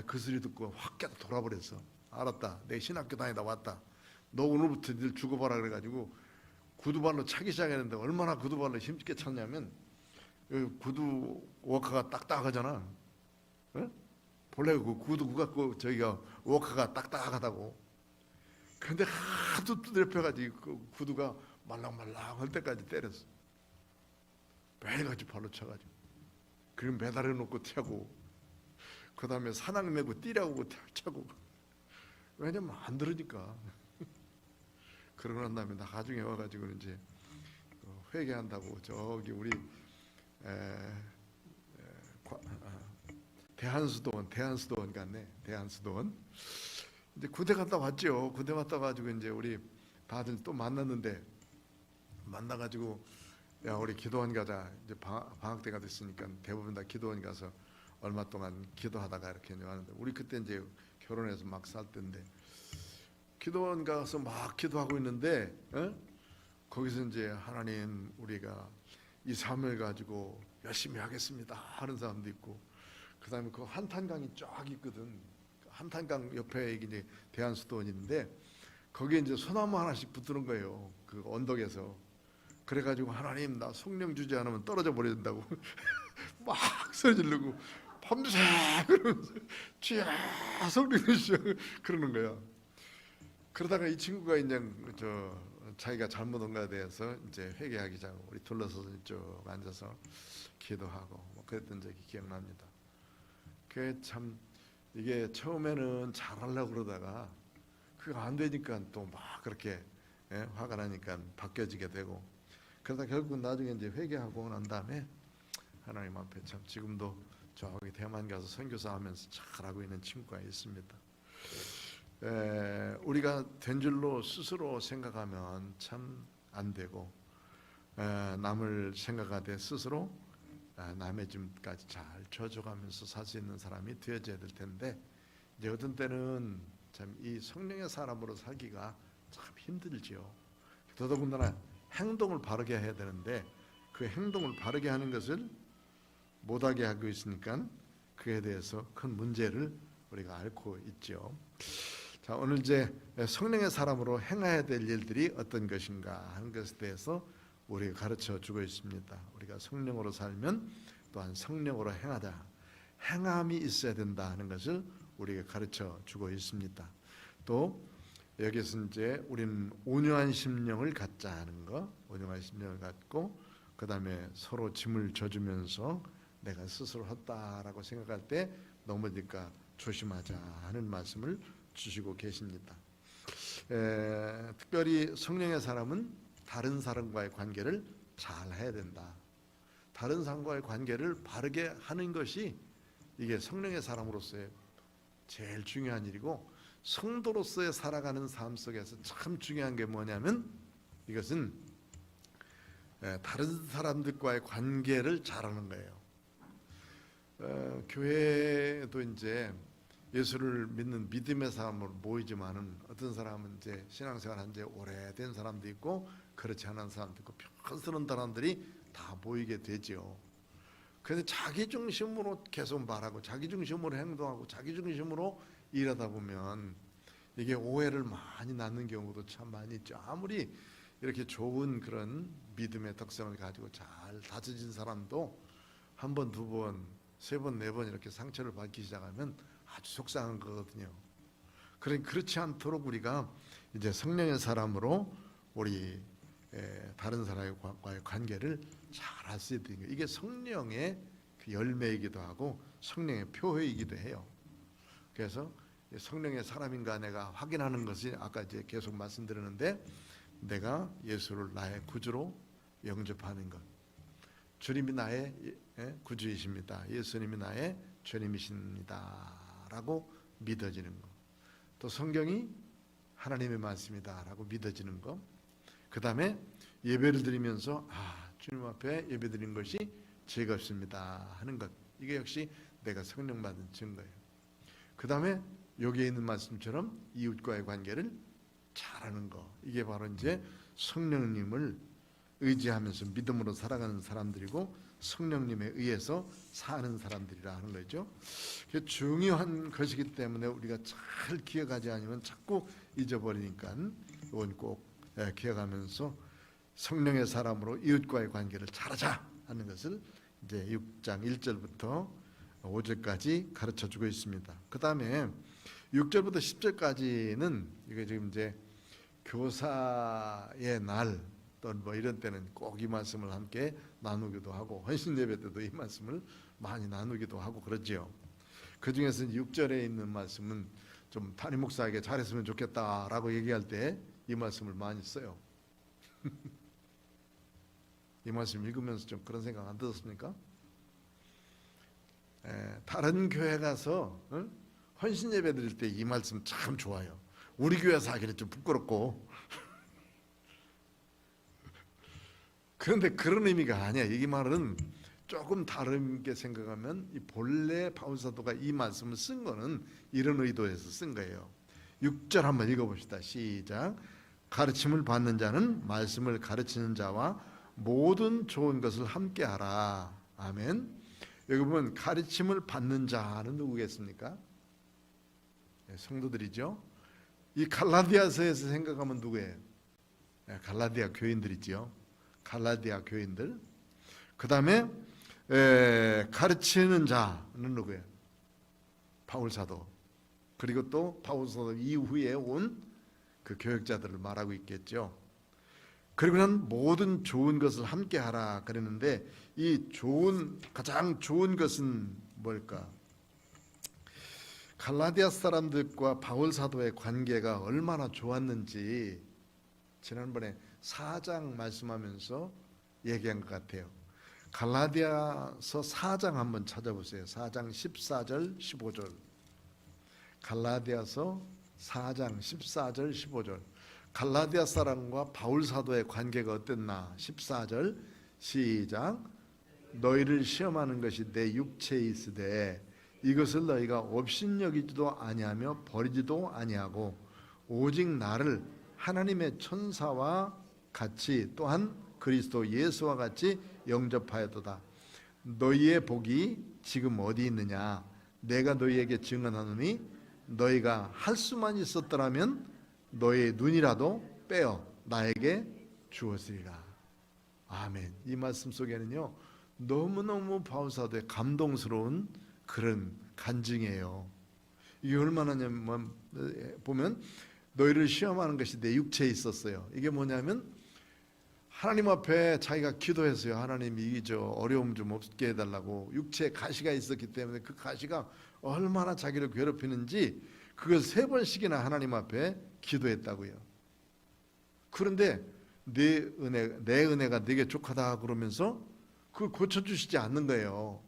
그 소리 듣고 확 깨서 돌아버렸어. 알았다. 내 신학교 다니다 왔다. 너 오늘부터 늘 죽어봐라 그래가지고 구두발로 차기 시작했는데 얼마나 구두발로 힘있게 찼냐면 구두 워커가 딱딱하잖아. 어? 본래 그 구두 갖고 저기가 워커가 딱딱하다고. 근데 하도 두드려펴가지고 그 구두가 말랑말랑 할 때까지 때렸어. 매일같이 발로 쳐가지고. 그리고 매달려 놓고 차고, 그 다음에 사낭 메고 뛰라고 차고. 왜냐면 안 들으니까. 그러고 난 다음에 나중에 와가지고 이제 회개한다고 저기 우리 대한수도원 갔네. 대한수도원. 이제 군대 갔다 왔죠. 군대 갔다 가지고 이제 우리 다들 또 만났는데, 만나가지고 야 우리 기도원 가자. 이제 방학 때가 됐으니까 대부분 다 기도원 가서 얼마 동안 기도하다가 이렇게 왔는데, 우리 그때 이제 결혼해서 막 살 때인데 기도원 가서 막 기도하고 있는데 거기서 이제 하나님 우리가 이 삶을 가지고 열심히 하겠습니다 하는 사람도 있고, 그 다음에 그 한탄강이 쫙 있거든. 한탄강 옆에 이제 대한수도원이 있는데 거기에 이제 소나무 하나씩 붙드는 거예요. 그 언덕에서. 그래가지고 하나님 나 성령 주지 않으면 떨어져 버려야 된다고 막 소리 지르고 밤새 그러면서 주야 성령 주시오 그러는 거야. 그러다가 이 친구가 이제 자기가 잘못한 거에 대해서 이제 회개하기 시작하고 우리 둘러서서 쭉 앉아서 기도하고 뭐 그랬던 적이 기억납니다. 그게 참 이게 처음에는 잘하려고 그러다가 그게 안 되니까 또 막 그렇게 화가 나니까 바뀌어지게 되고, 그러다 결국 나중에 이제 회개하고 난 다음에 하나님 앞에 참 지금도 저기 대만 가서 선교사 하면서 잘하고 있는 친구가 있습니다. 우리가 된 줄로 스스로 생각하면 참 안 되고, 남을 생각하되 스스로 남의 짐까지 잘 져줘가면서 살 수 있는 사람이 되어져야 될 텐데, 이제 어떤 때는 참 이 성령의 사람으로 살기가 참 힘들지요. 더더군다나 행동을 바르게 해야 되는데 그 행동을 바르게 하는 것을 못하게 하고 있으니까 그에 대해서 큰 문제를 우리가 앓고 있죠. 자, 오늘 이제 성령의 사람으로 행해야 될 일들이 어떤 것인가 하는 것에 대해서 우리가 가르쳐 주고 있습니다. 우리가 성령으로 살면 또한 성령으로 행하자, 행함이 있어야 된다 하는 것을 우리가 가르쳐 주고 있습니다. 또 여기서 이제 우리는 온유한 심령을 갖자 하는 거, 온유한 심령을 갖고 그 다음에 서로 짐을 져주면서 내가 스스로 했다라고 생각할 때 넘어질까 조심하자 하는 말씀을 주시고 계십니다. 특별히 성령의 사람은 다른 사람과의 관계를 잘 해야 된다. 다른 사람과의 관계를 바르게 하는 것이 이게 성령의 사람으로서의 제일 중요한 일이고, 성도로서의 살아가는 삶 속에서 참 중요한 게 뭐냐면 이것은 다른 사람들과의 관계를 잘하는 거예요. 교회도 이제 예수를 믿는 믿음의 사람으로 모이지만은 어떤 사람은 이제 신앙생활 한 지 오래된 사람도 있고 그렇지 않은 사람도 있고, 편스러운 사람들이 다 모이게 되죠. 근데 자기 중심으로 계속 말하고 자기 중심으로 행동하고 자기 중심으로 일하다 보면 이게 오해를 많이 낳는 경우도 참 많이 있죠. 아무리 이렇게 좋은 그런 믿음의 특성을 가지고 잘 다져진 사람도 한 번, 두 번, 세 번, 네 번 이렇게 상처를 받기 시작하면 아주 속상한 거거든요. 그렇지 않도록 우리가 이제 성령의 사람으로 우리 다른 사람과의 관계를 잘 할 수 있는 거예요. 이게 성령의 그 열매이기도 하고 성령의 표회이기도 해요. 그래서 성령의 사람인가 내가 확인하는 것이 아까 이제 계속 말씀드렸는데, 내가 예수를 나의 구주로 영접하는 것. 주님이 나의 구주이십니다. 예수님이 나의 주님이십니다. 라고 믿어지는 것. 또 성경이 하나님의 말씀이다 라고 믿어지는 것. 그 다음에 예배를 드리면서 주님 앞에 예배 드린 것이 즐겁습니다 하는 것. 이게 역시 내가 성령 받은 증거예요. 그 다음에 여기에 있는 말씀처럼 이웃과의 관계를 잘하는 거. 이게 바로 이제 성령님을 의지하면서 믿음으로 살아가는 사람들이고 성령님에 의해서 사는 사람들이라 하는 거죠. 중요한 것이기 때문에 우리가 잘 기억하지 않으면 자꾸 잊어버리니까 이건 꼭 기억하면서 성령의 사람으로 이웃과의 관계를 잘하자 하는 것을 이제 6장 1절부터 5절까지 가르쳐주고 있습니다. 그 다음에 6절부터 10절까지는 이게 지금 이제 교사의 날 또는 뭐 이런 때는 꼭 이 말씀을 함께 나누기도 하고 헌신 예배 때도 이 말씀을 많이 나누기도 하고 그러지요. 그 중에서 6절에 있는 말씀은 좀 담임 목사에게 잘했으면 좋겠다라고 얘기할 때 이 말씀을 많이 써요. 이 말씀 읽으면서 좀 그런 생각 안 드셨습니까? 다른 교회 가서 헌신 예배 드릴 때 이 말씀 참 좋아요. 우리 교회에서 하기는 좀 부끄럽고 그런데 그런 의미가 아니야. 이 말은 조금 다르게 생각하면 이 본래 바울 사도가 이 말씀을 쓴 거는 이런 의도에서 쓴 거예요. 6절 한번 읽어봅시다. 시작. 가르침을 받는 자는 말씀을 가르치는 자와 모든 좋은 것을 함께 하라. 아멘. 여기 보면 가르침을 받는 자는 누구겠습니까? 성도들이죠. 이 갈라디아서에서 생각하면 누구예요? 갈라디아 교인들이지요. 갈라디아 교인들. 그 다음에 가르치는 자는 누구예요? 바울 사도. 그리고 또 바울 사도 이후에 온 그 교역자들을 말하고 있겠죠. 그리고는 모든 좋은 것을 함께 하라 그랬는데 이 가장 좋은 것은 뭘까? 갈라디아 사람들과 바울 사도의 관계가 얼마나 좋았는지 지난번에 4장 말씀하면서 얘기한 것 같아요. 갈라디아서 4장 한번 찾아보세요. 4장 14절 15절. 갈라디아서 4장 14절 15절. 갈라디아 사람과 바울 사도의 관계가 어땠나? 14절 시작. 너희를 시험하는 것이 내 육체에 있으되 이것을 너희가 업신여기지도 아니하며 버리지도 아니하고 오직 나를 하나님의 천사와 같이 또한 그리스도 예수와 같이 영접하였도다. 너희의 복이 지금 어디 있느냐? 내가 너희에게 증언하노니 너희가 할 수만 있었더라면 너희의 눈이라도 빼어 나에게 주었으리라. 아멘. 이 말씀 속에는요 너무너무 바울 사도의 감동스러운 그런 간증이에요. 이게 얼마나냐면 보면 너희를 시험하는 것이 내 육체에 있었어요. 이게 뭐냐면 하나님 앞에 자기가 기도했어요. 하나님 이 어려움 좀 없게 해달라고. 육체에 가시가 있었기 때문에 그 가시가 얼마나 자기를 괴롭히는지 그걸 3번씩이나 하나님 앞에 기도했다고요. 그런데 내 은혜가 내게 족하다 그러면서 그걸 고쳐주시지 않는 거예요.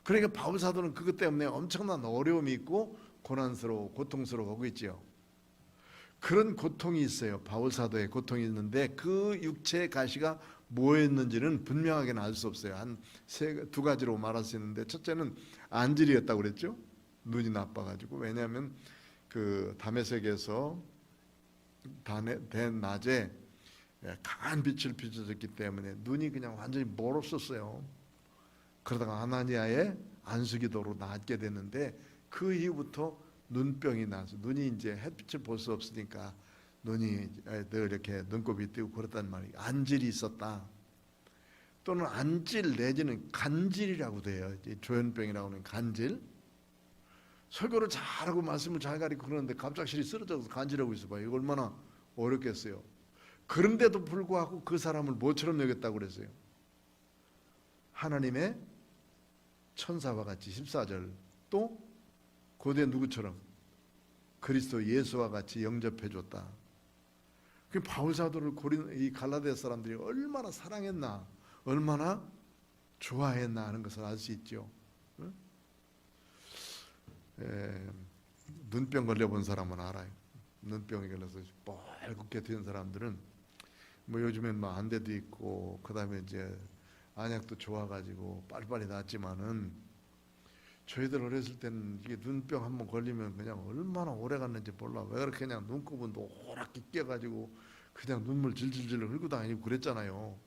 그러니까 바울 사도는 그것 때문에 엄청난 어려움이 있고 고난스러워 고통스러워하고 있죠. 그런 고통이 있어요. 바울 사도의 고통이 있는데 그 육체의 가시가 뭐였는지는 분명하게는 알 수 없어요. 한 2가지로 말할 수 있는데, 첫째는 안질이었다고 그랬죠. 눈이 나빠가지고. 왜냐하면 그 다메섹에서 낮에 강한 빛을 비춰졌기 때문에 눈이 그냥 완전히 멀었었어요. 그러다가 아나니아의 안수기도로 낫게 됐는데 그 이후부터 눈병이 나서 눈이 이제 햇빛을 볼 수 없으니까 눈이 늘 이렇게 눈곱이 뜨고 그랬단 말이에요. 안질이 있었다. 또는 안질 내지는 간질이라고 돼요. 조현병이라고 하는 간질. 설교를 잘하고 말씀을 잘 가리고 그러는데 갑작스레 쓰러져서 간질하고 있어 봐요. 이거 얼마나 어렵겠어요. 그런데도 불구하고 그 사람을 뭐처럼 여겼다고 그랬어요. 하나님의 천사와 같이 14절 또 고대 누구처럼 그리스도 예수와 같이 영접해 줬다. 그 바울 사도를 이 갈라디아 사람들이 얼마나 사랑했나, 얼마나 좋아했나 하는 것을 알 수 있죠. 눈병 걸려본 사람은 알아요. 눈병이 걸려서 뻘겋게 된 사람들은 뭐 요즘엔 뭐 안대도 있고 그다음에 이제 안약도 좋아가지고 빨리빨리 낫지만은 저희들 어렸을 때는 이게 눈병 한번 걸리면 그냥 얼마나 오래 갔는지 몰라. 왜 그렇게 그냥 눈곱은 노랗게 깨가지고 그냥 눈물 질질질 흘고 다니고 그랬잖아요.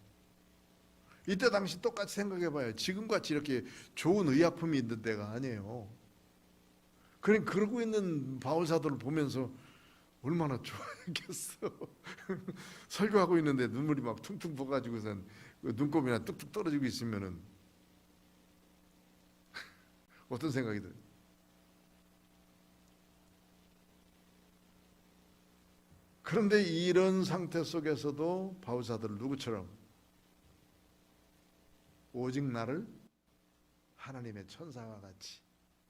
이때 당시 똑같이 생각해봐요. 지금같이 이렇게 좋은 의약품이 있는 데가 아니에요. 그러고 있는 바울 사도를 보면서 얼마나 좋아했겠어. 설교하고 있는데 눈물이 막 퉁퉁 부어가지고선 눈곱이나 뚝뚝 떨어지고 있으면은 어떤 생각이 들어요? 그런데 이런 상태 속에서도 바울 사도를 누구처럼 오직 나를 하나님의 천사와 같이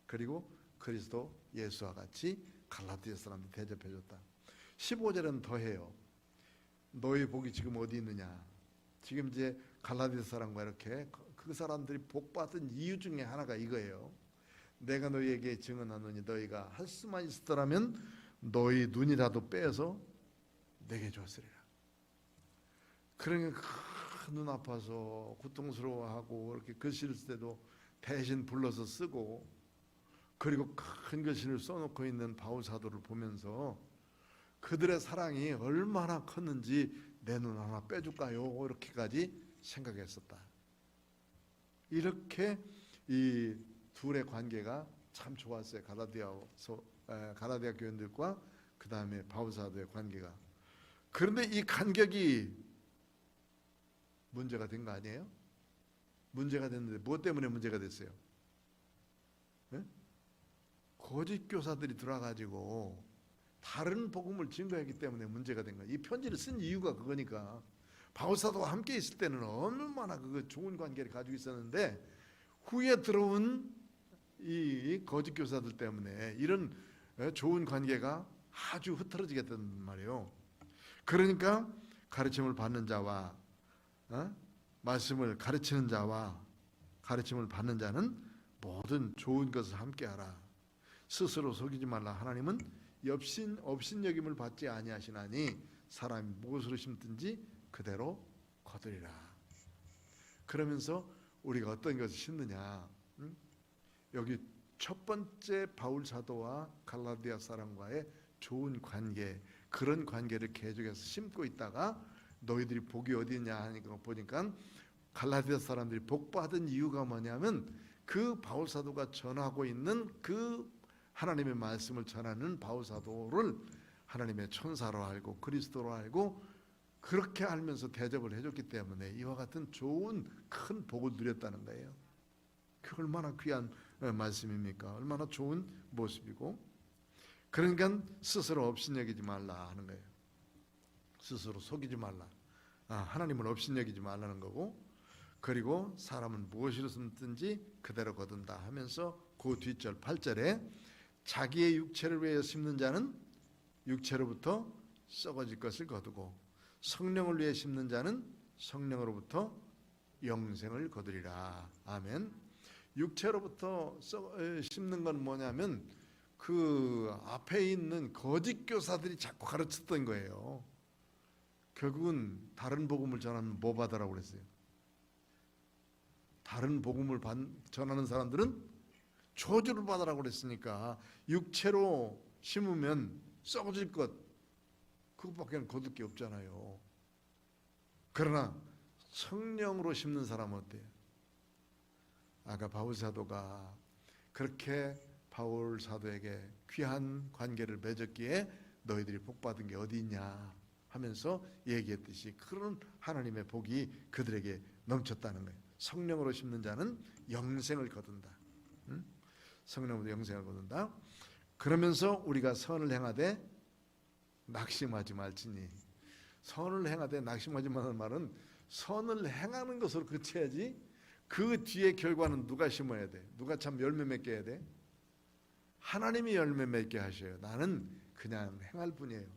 그리고 그리스도 예수와 같이 갈라디아 사람들 대접해 줬다. 15절은 더해요. 너희 복이 지금 어디 있느냐. 지금 이제 갈라디아 사람과 이렇게 그 사람들이 복 받은 이유 중에 하나가 이거예요. 내가 너희에게 증언하노니 너희가 할 수만 있었더라면 너희 눈이라도 빼서 내게 줬으리라. 그러니까 눈 아파서 고통스러워하고 이렇게 글씨를 쓸 때도 대신 불러서 쓰고 그리고 큰 글씨를 써놓고 있는 바울 사도를 보면서 그들의 사랑이 얼마나 컸는지 내 눈 하나 빼줄까요? 이렇게까지 생각했었다. 이렇게 이 둘의 관계가 참 좋았어요. 갈라디아 교인들과 그 다음에 바울 사도의 관계가. 그런데 이 간격이 문제가 된 거 아니에요? 문제가 됐는데 무엇 때문에 문제가 됐어요? 네? 거짓 교사들이 들어와가지고 다른 복음을 증거했기 때문에 문제가 된 거예요. 이 편지를 쓴 이유가 그거니까. 바울 사도와 함께 있을 때는 얼마나 그 좋은 관계를 가지고 있었는데 후에 들어온 이 거짓 교사들 때문에 이런 좋은 관계가 아주 흐트러지게 됐단 말이에요. 그러니까 가르침을 받는 자와 말씀을 가르치는 자와 가르침을 받는 자는 모든 좋은 것을 함께하라. 스스로 속이지 말라. 하나님은 업신여김을 받지 아니하시나니 사람이 무엇으로 심든지 그대로 거두리라. 그러면서 우리가 어떤 것을 심느냐. 여기 첫 번째 바울 사도와 갈라디아 사람과의 좋은 관계, 그런 관계를 계속해서 심고 있다가 너희들이 복이 어디 있냐 하니까 보니까 갈라디아 사람들이 복 받은 이유가 뭐냐면 그 바울 사도가 전하고 있는 그 하나님의 말씀을 전하는 바울 사도를 하나님의 천사로 알고 그리스도로 알고 그렇게 알면서 대접을 해줬기 때문에 이와 같은 좋은 큰 복을 누렸다는 거예요. 그 얼마나 귀한 말씀입니까? 얼마나 좋은 모습이고. 그러니까 스스로 업신여기지 말라 하는 거예요. 스스로 속이지 말라. 하나님을 업신여기지 말라는 거고, 그리고 사람은 무엇으로 심든지 그대로 거둔다 하면서 그 뒷절 8절에 자기의 육체를 위해 심는 자는 육체로부터 썩어질 것을 거두고 성령을 위해 심는 자는 성령으로부터 영생을 거두리라. 아멘. 육체로부터 심는 건 뭐냐면 그 앞에 있는 거짓 교사들이 자꾸 가르쳤던 거예요. 결국은 다른 복음을 전하면 뭐 받으라고 그랬어요? 다른 복음을 전하는 사람들은 저주를 받으라고 그랬으니까 육체로 심으면 썩어질 것, 그것밖에 거둘 게 없잖아요. 그러나 성령으로 심는 사람은 어때요? 아까 바울 사도가 그렇게 바울 사도에게 귀한 관계를 맺었기에 너희들이 복받은 게 어디 있냐 하면서 얘기했듯이 그런 하나님의 복이 그들에게 넘쳤다는 거예요. 성령으로 심는 자는 영생을 거둔다. 응? 성령으로 영생을 거둔다. 그러면서 우리가 선을 행하되 낙심하지 말지니. 선을 행하되 낙심하지 말라는 말은 선을 행하는 것으로 그쳐야지 그 뒤에 결과는 누가 심어야 돼? 누가 참 열매 맺게 해야 돼? 하나님이 열매 맺게 하셔요. 나는 그냥 행할 뿐이에요.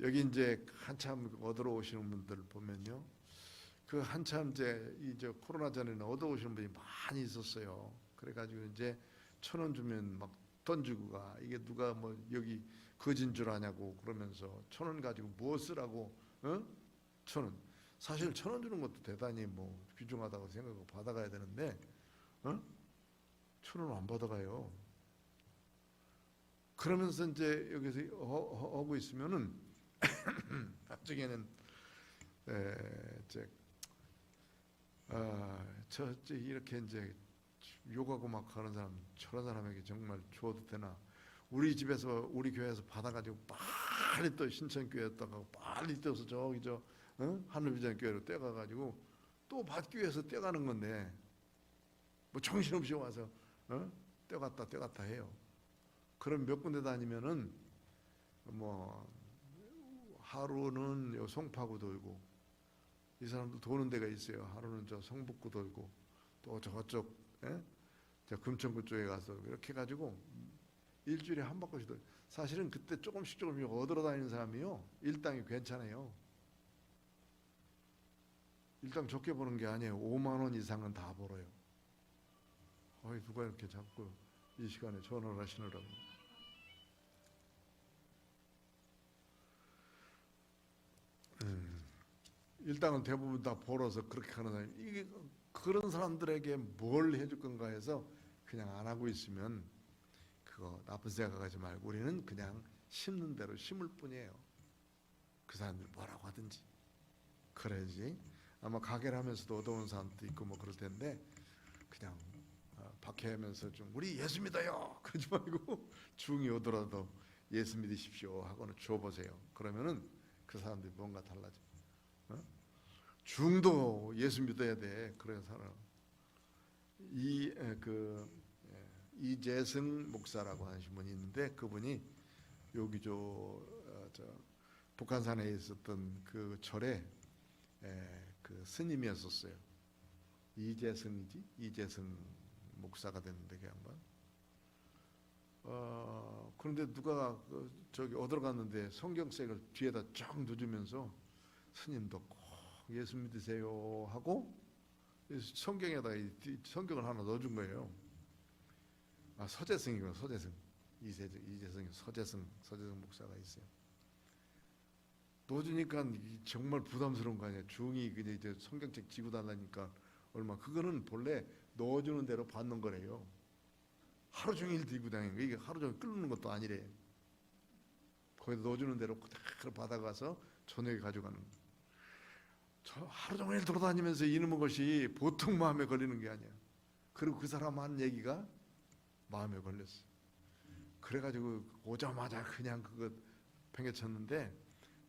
여기 이제 한참 얻으러 오시는 분들 보면요, 그 한참 이제 코로나 전에는 얻어 오시는 분이 많이 있었어요. 그래가지고 이제 1,000원 주면 막 던지고 가. 이게 누가 뭐 여기 거진 줄 아냐고 그러면서 1,000원 가지고 무엇을 하고 1,000원. 사실 1,000원 주는 것도 대단히 뭐 귀중하다고 생각하고 받아가야 되는데 1,000원 안 받아가요. 그러면서 이제 여기서 하고 있으면은 나중에는 저 이렇게 이제 욕하고 막 하는 사람, 저런 사람에게 정말 줘도 되나? 우리 집에서 우리 교회에서 받아가지고 빨리 또 신천교회에다가 빨리 떼어서 저기 하늘비전 교회로 떼가가지고 또 받기 위해서 떼가는 건데 뭐 정신없이 와서 떼갔다 해요. 그럼 몇 군데 다니면은 뭐 하루는 송파구 돌고, 이 사람도 도는 데가 있어요. 하루는 저 성북구 돌고, 또 저쪽 저 금천구 쪽에 가서 이렇게 가지고 일주일에 한 바퀴씩 돌. 사실은 그때 조금씩 얻으러 다니는 사람이요, 일당이 괜찮아요. 일당 적게 버는 게 아니에요. 5만 원 이상은 다 벌어요. 누가 이렇게 자꾸 이 시간에 전화를 하시느라고. 일당은 대부분 다 벌어서 그렇게 하는 사람이, 이게 그런 사람들에게 뭘 해줄 건가 해서 그냥 안 하고 있으면 그거 나쁜 생각하지 말고 우리는 그냥 심는 대로 심을 뿐이에요. 그 사람들이 뭐라고 하든지 그래야지. 아마 가게를 하면서도 얻어오는 사람도 있고 뭐 그럴 텐데, 그냥 박해하면서 좀 우리 예수 믿어요 그러지 말고 중이 오더라도 예수 믿으십시오 하고는 줘보세요. 그러면은 그 사람들이 뭔가 달라져. 중도 예수 믿어야 돼. 그래야 살아. 이재승 목사라고 하신 분이 있는데, 그분이 여기 저 북한산에 있었던 그 절에 그 스님이었었어요. 이재승 목사가 됐는데 그 양반. 그런데 누가 저기 얻으러 갔는데 성경책을 뒤에다 쫙 넣어주면서 스님도 꼭 예수 믿으세요 하고 성경에다 성경을 하나 넣어준 거예요. 서재승이구나. 이재승 서재승 목사가 있어요. 넣어주니까 정말 부담스러운 거 아니야. 중이 이제 성경책 지고 달라니까 얼마. 그거는 본래 넣어주는 대로 받는 거래요. 하루 종일 들고 다니는 거. 이게 하루 종일 끓는 것도 아니래. 거기다 넣어주는 대로 그대로 받아가서 저녁에 가져가는 거. 저 하루 종일 돌아다니면서 이놈의 것이 보통 마음에 걸리는 게 아니야. 그리고 그 사람 한 얘기가 마음에 걸렸어. 그래가지고 오자마자 그냥 그거 팽개쳤는데,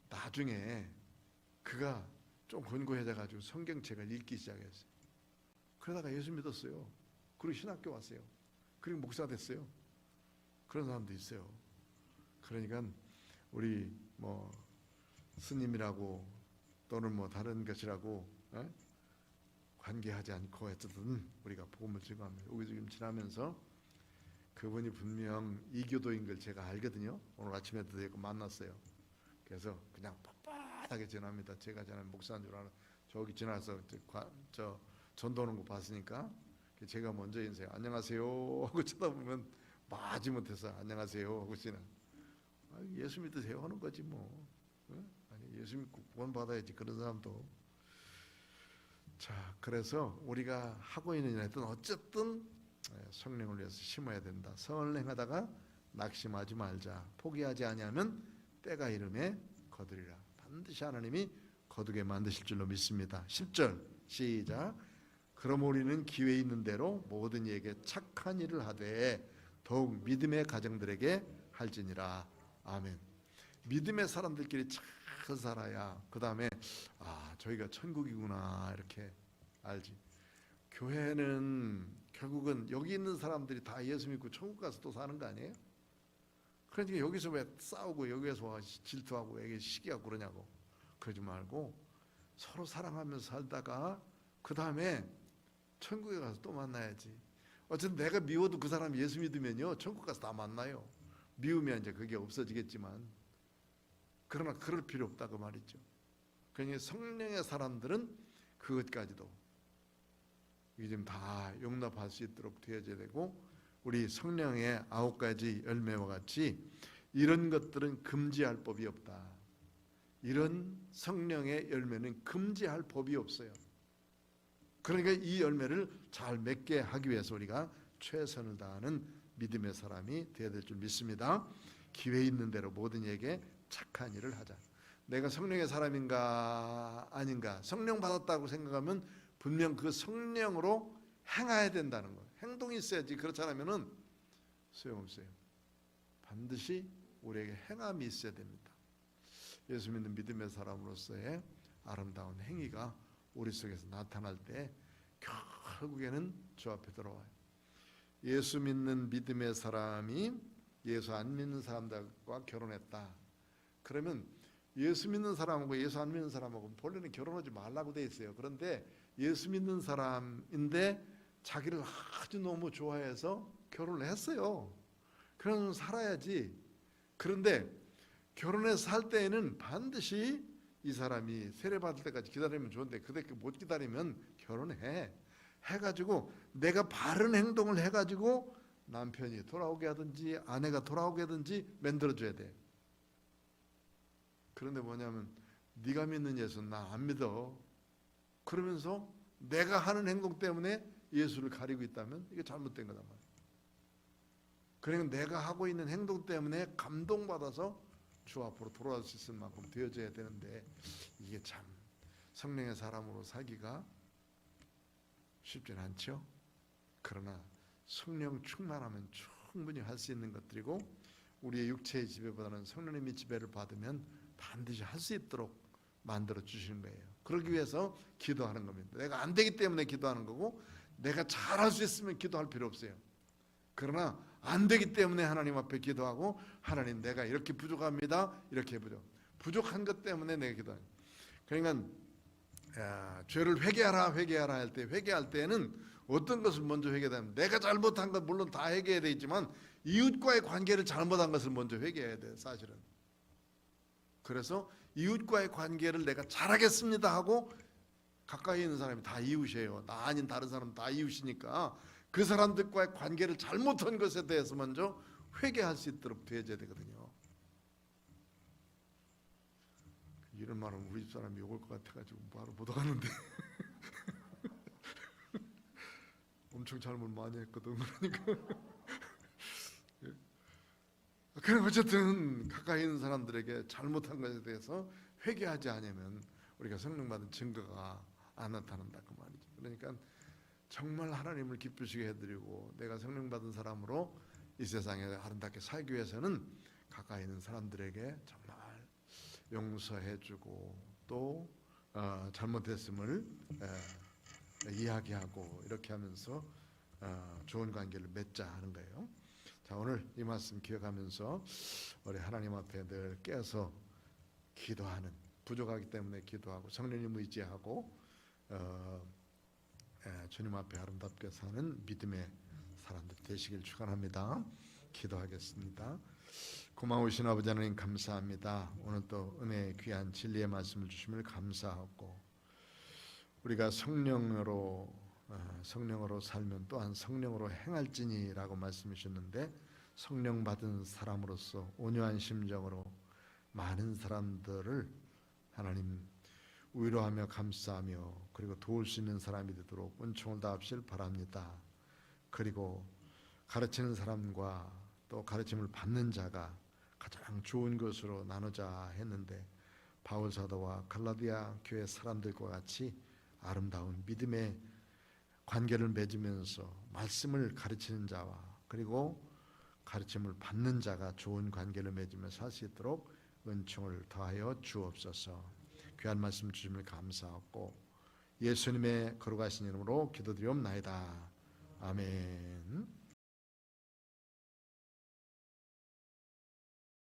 나중에 그가 좀 권고해져가지고 성경책을 읽기 시작했어요. 그러다가 예수 믿었어요. 그리고 신학교 왔어요. 그리고 목사 됐어요. 그런 사람도 있어요. 그러니까 우리 뭐 스님이라고 또는 뭐 다른 것이라고 관계하지 않고 어쨌든 우리가 복음을 증거합니다. 여기 지금 지나면서 그분이 분명 이교도인 걸 제가 알거든요. 오늘 아침에도 만났어요. 그래서 그냥 빳빳하게 전합니다. 제가 전에 목사인 줄 알아. 저기 지나서 저 전도하는 거 봤으니까 제가 먼저 인사해. 안녕하세요 하고 쳐다보면 마지 못해서 안녕하세요 하고 지나. 예수 믿으세요 하는 거지 뭐. 아니 예수 믿고 구원 받아야지. 그런 사람도. 자, 그래서 우리가 하고 있는 일은 어쨌든 성령을 위해서 심어야 된다. 선을 행하다가 낙심하지 말자. 포기하지 아니하면 때가 이름에 거두리라. 반드시 하나님이 거두게 만드실 줄로 믿습니다. 10절 시작. 그럼 우리는 기회 있는 대로 모든 이에게 착한 일을 하되 더욱 믿음의 가정들에게 할지니라. 아멘. 믿음의 사람들끼리 잘 살아야 그 다음에 저희가 천국이구나 이렇게 알지. 교회는 결국은 여기 있는 사람들이 다 예수 믿고 천국 가서 또 사는 거 아니에요? 그러니까 여기서 왜 싸우고 여기에서 와 질투하고 여기 시기하고 그러냐고. 그러지 말고 서로 사랑하면서 살다가 그 다음에 천국에 가서 또 만나야지. 어쨌든 내가 미워도 그 사람이 예수 믿으면요 천국 가서 다 만나요. 미우면 이제 그게 없어지겠지만 그러나 그럴 필요 없다 그 말이죠. 그러니까 성령의 사람들은 그것까지도 이게 좀 다 용납할 수 있도록 되어져야 되고, 우리 성령의 9가지 열매와 같이 이런 것들은 금지할 법이 없다. 이런 성령의 열매는 금지할 법이 없어요. 그러니까 이 열매를 잘 맺게 하기 위해서 우리가 최선을 다하는 믿음의 사람이 되어야 될 줄 믿습니다. 기회 있는 대로 모든 이에게 착한 일을 하자. 내가 성령의 사람인가 아닌가, 성령 받았다고 생각하면 분명 그 성령으로 행해야 된다는 거예요. 행동이 있어야지. 그렇지 않으면 소용없어요. 반드시 우리에게 행함이 있어야 됩니다. 예수 믿는 믿음의 사람으로서의 아름다운 행위가 우리 속에서 나타날 때 결국에는 주 앞에 들어와요. 예수 믿는 믿음의 사람이 예수 안 믿는 사람들과 결혼했다. 그러면 예수 믿는 사람하고 예수 안 믿는 사람하고 본래는 결혼하지 말라고 돼 있어요. 그런데 예수 믿는 사람인데 자기를 아주 너무 좋아해서 결혼을 했어요. 그러면 살아야지. 그런데 결혼해서 살 때에는 반드시 이 사람이 세례받을 때까지 기다리면 좋은데 그때 못 기다리면 결혼해. 해가지고 내가 바른 행동을 해가지고 남편이 돌아오게 하든지 아내가 돌아오게 하든지 만들어줘야 돼. 그런데 뭐냐면 네가 믿는 예수는 나 안 믿어. 그러면서 내가 하는 행동 때문에 예수를 가리고 있다면 이게 잘못된 거단 말이야. 그러니까 내가 하고 있는 행동 때문에 감동받아서 주 앞으로 돌아올 수 있을 만큼 되어져야 되는데 이게 참 성령의 사람으로 살기가 쉽지는 않죠. 그러나 성령 충만하면 충분히 할 수 있는 것들이고, 우리의 육체의 지배보다는 성령님의 지배를 받으면 반드시 할 수 있도록 만들어 주시는 거예요. 그러기 위해서 기도하는 겁니다. 내가 안 되기 때문에 기도하는 거고, 내가 잘할 수 있으면 기도할 필요 없어요. 그러나 안 되기 때문에 하나님 앞에 기도하고, 하나님 내가 이렇게 부족합니다. 이렇게 부족한 것 때문에 내가 기도합니다. 그러니까 죄를 회개하라 할 때, 회개할 때는 어떤 것을 먼저 회개하면, 내가 잘못한 것 물론 다 회개해야 되지만 이웃과의 관계를 잘못한 것을 먼저 회개해야 돼 사실은. 그래서 이웃과의 관계를 내가 잘하겠습니다 하고, 가까이 있는 사람이 다 이웃이에요. 나 아닌 다른 사람 다 이웃이니까 그 사람들과의 관계를 잘못한 것에 대해서 먼저 회개할 수 있도록 되어져야 되거든요. 이런 말은 우리 집 사람이 욕을 것 같아가지고 바로 못 하는데 엄청 잘못 많이 했거든. 그러니까 그럼 어쨌든 가까이 있는 사람들에게 잘못한 것에 대해서 회개하지 않으면 우리가 성령 받은 증거가 안 나타난다 그 말이죠. 그러니까 정말 하나님을 기쁘시게 해드리고 내가 성령 받은 사람으로 이 세상에 아름답게 살기 위해서는 가까이 있는 사람들에게 정말 용서해주고 또 잘못했음을 이야기하고 이렇게 하면서 좋은 관계를 맺자 하는 거예요. 자, 오늘 이 말씀 기억하면서 우리 하나님 앞에 늘 깨어서 기도하는, 부족하기 때문에 기도하고 성령님 의지하고 주님 앞에 아름답게 사는 믿음의 사람들 되시길 축원합니다. 기도하겠습니다. 고마우신 아버지 하나님 감사합니다. 오늘 또 은혜의 귀한 진리의 말씀을 주심을 감사하고, 우리가 성령으로 살면 또한 성령으로 행할지니라고 말씀하셨는데, 성령 받은 사람으로서 온유한 심정으로 많은 사람들을 하나님 위로하며 감싸며 그리고 도울 수 있는 사람이 되도록 은총을 다하시길 바랍니다. 그리고 가르치는 사람과 또 가르침을 받는 자가 가장 좋은 것으로 나누자 했는데, 바울 사도와 갈라디아 교회 사람들과 같이 아름다운 믿음의 관계를 맺으면서 말씀을 가르치는 자와 그리고 가르침을 받는 자가 좋은 관계를 맺으면서 할 수 있도록 은총을 더하여 주옵소서. 귀한 말씀 주심을 감사하고 예수님의 거룩하신 이름으로 기도드리옵나이다. 아멘.